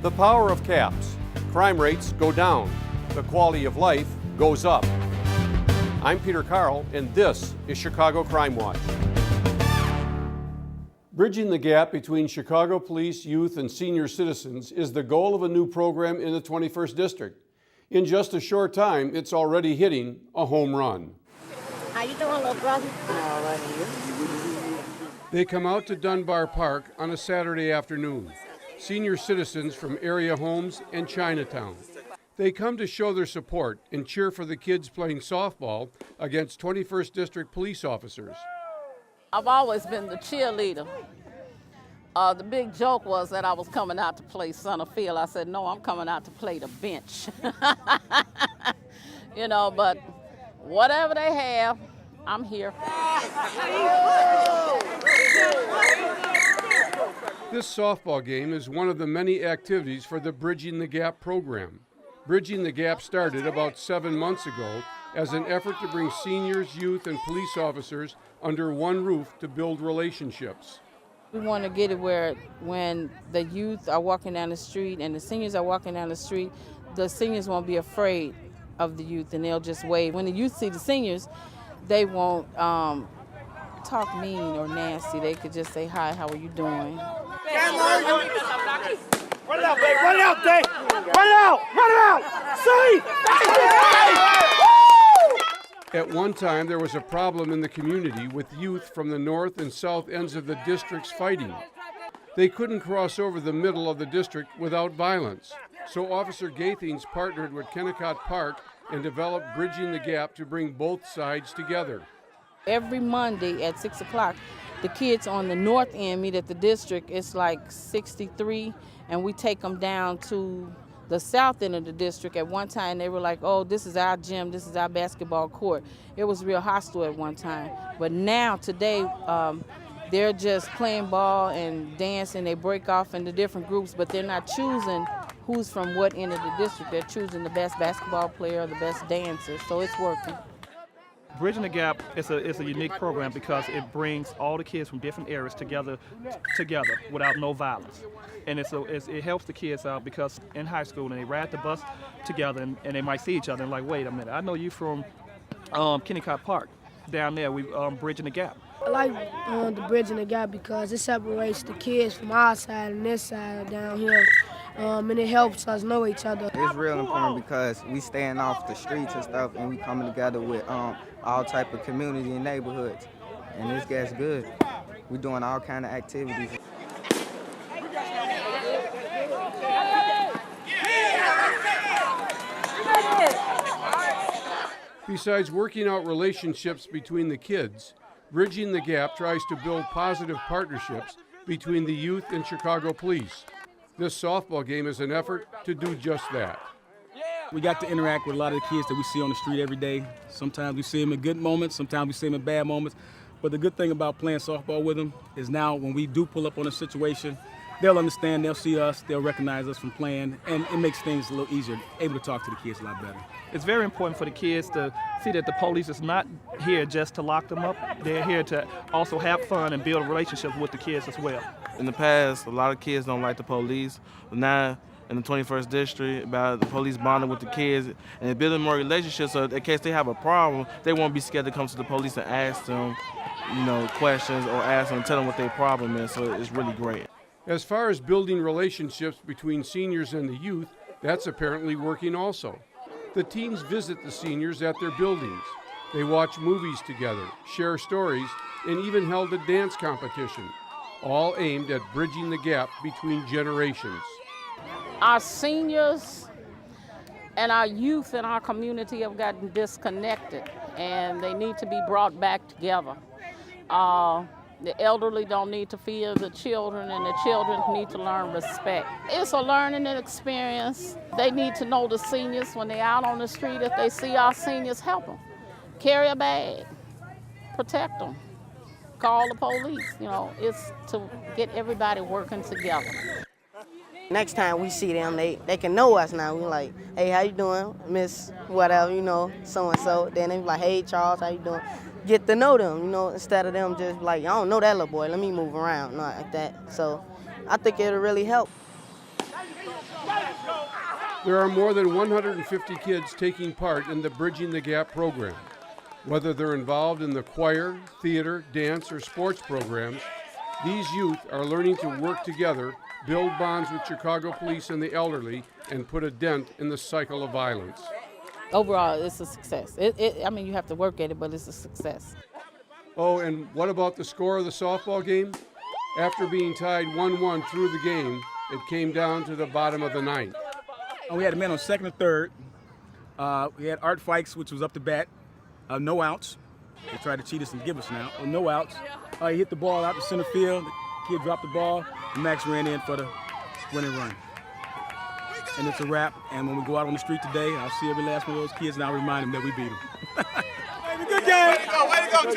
The power of caps. Crime rates go down. The quality of life goes up. I'm Peter Carl, and this is Chicago Crime Watch. Bridging the gap between Chicago police, youth, and senior citizens is the goal of a new program in the 21st District. In just a short time, it's already hitting a home run. How you doing, little brother? All right, They come out to Dunbar Park on a Saturday afternoon. Senior citizens from area homes and Chinatown. They come to show their support and cheer for the kids playing softball against 21st District police officers. I've always been the cheerleader. The big joke was that I was coming out to play center field. I said, no, I'm coming out to play the bench. But whatever they have, I'm here. This softball game is one of the many activities for the Bridging the Gap program. Bridging the Gap started about 7 months ago as an effort to bring seniors, youth, and police officers under one roof to build relationships. We want to get it where when the youth are walking down the street and the seniors are walking down the street, the seniors won't be afraid of the youth and they'll just wave. When the youth see the seniors, they won't talk mean or nasty. They could just say, hi, how are you doing? Run it out, babe. Run it out, Dave. Run it out. Run it out. See? At one time, there was a problem in the community with youth from the north and south ends of the districts fighting. They couldn't cross over the middle of the district without violence. So Officer Gaithings partnered with Kennecott Park and developed Bridging the Gap to bring both sides together. Every Monday at 6 o'clock, the kids on the north end meet at the district. It's like 63, and we take them down to the south end of the district. At one time, they were like, oh, this is our gym, this is our basketball court. It was real hostile at one time. But now, today, they're just playing ball and dancing. They break off into different groups, but they're not choosing who's from what end of the district. They're choosing the best basketball player or the best dancer, so it's working. Bridging the Gap is a unique program because it brings all the kids from different areas together without no violence. And it helps the kids out because in high school, and they ride the bus together and they might see each other and like, wait a minute, I know you from Kennecott Park. Down there, we Bridging the Gap. I like the Bridging the Gap because it separates the kids from our side and this side down here. And it helps us know each other. It's real important because we staying off the streets and stuff, and we coming together with all type of community and neighborhoods. And this gets good. We doing all kind of activities. Besides working out relationships between the kids, Bridging the Gap tries to build positive partnerships between the youth and Chicago police. This softball game is an effort to do just that. We got to interact with a lot of the kids that we see on the street every day. Sometimes we see them in good moments, sometimes we see them in bad moments. But the good thing about playing softball with them is now when we do pull up on a situation, they'll understand, they'll see us, they'll recognize us from playing, and it makes things a little easier, able to talk to the kids a lot better. It's very important for the kids to see that the police is not here just to lock them up. They're here to also have fun and build a relationship with the kids as well. In the past, a lot of kids don't like the police, but now in the 21st District, about the police bonding with the kids and building more relationships so in case they have a problem, they won't be scared to come to the police and ask them, questions or ask them, tell them what their problem is, so it's really great. As far as building relationships between seniors and the youth, that's apparently working also. The teens visit the seniors at their buildings. They watch movies together, share stories, and even held a dance competition, all aimed at bridging the gap between generations. Our seniors and our youth in our community have gotten disconnected, and they need to be brought back together. The elderly don't need to fear the children, and the children need to learn respect. It's a learning experience. They need to know the seniors when they're out on the street. If they see our seniors, help them. Carry a bag, protect them, call the police. It's to get everybody working together. Next time we see them, they can know us now. We're like, hey, how you doing, Miss whatever, so-and-so. Then they be like, hey, Charles, how you doing? Get to know them, instead of them just like, I don't know that little boy, let me move around, not like that. So I think it'll really help. There are more than 150 kids taking part in the Bridging the Gap program. Whether they're involved in the choir, theater, dance, or sports programs, these youth are learning to work together, build bonds with Chicago police and the elderly, and put a dent in the cycle of violence. Overall, it's a success. I mean, you have to work at it, but it's a success. Oh, and what about the score of the softball game? After being tied 1-1 through the game, it came down to the bottom of the ninth. We had a man on second and third. We had Art Fikes, which was up to bat, no outs. They tried to cheat us and give us now, no outs. He hit the ball out to center field. The kid dropped the ball, and Max ran in for the winning run. And it's a wrap. And when we go out on the street today, I'll see every last one of those kids, and I'll remind them that we beat them. Good game. Way to go, team.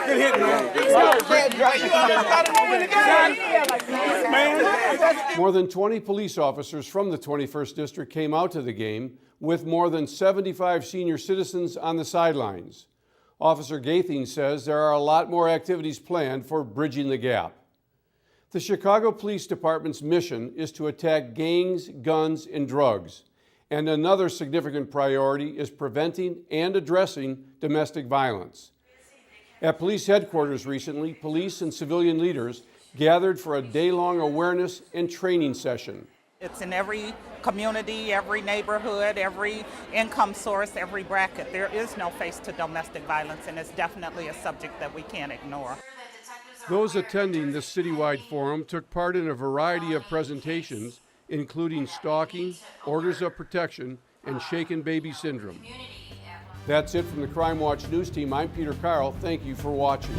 Good hit, man. More than 20 police officers from the 21st District came out to the game, with more than 75 senior citizens on the sidelines. Officer Gathing says there are a lot more activities planned for Bridging the Gap. The Chicago Police Department's mission is to attack gangs, guns, and drugs. And another significant priority is preventing and addressing domestic violence. At police headquarters recently, police and civilian leaders gathered for a day-long awareness and training session. It's in every community, every neighborhood, every income source, every bracket. There is no face to domestic violence, and it's definitely a subject that we can't ignore. Those attending this citywide forum took part in a variety of presentations, including stalking, orders of protection, and shaken baby syndrome. That's it from the CrimeWatch News Team. I'm Peter Carl. Thank you for watching.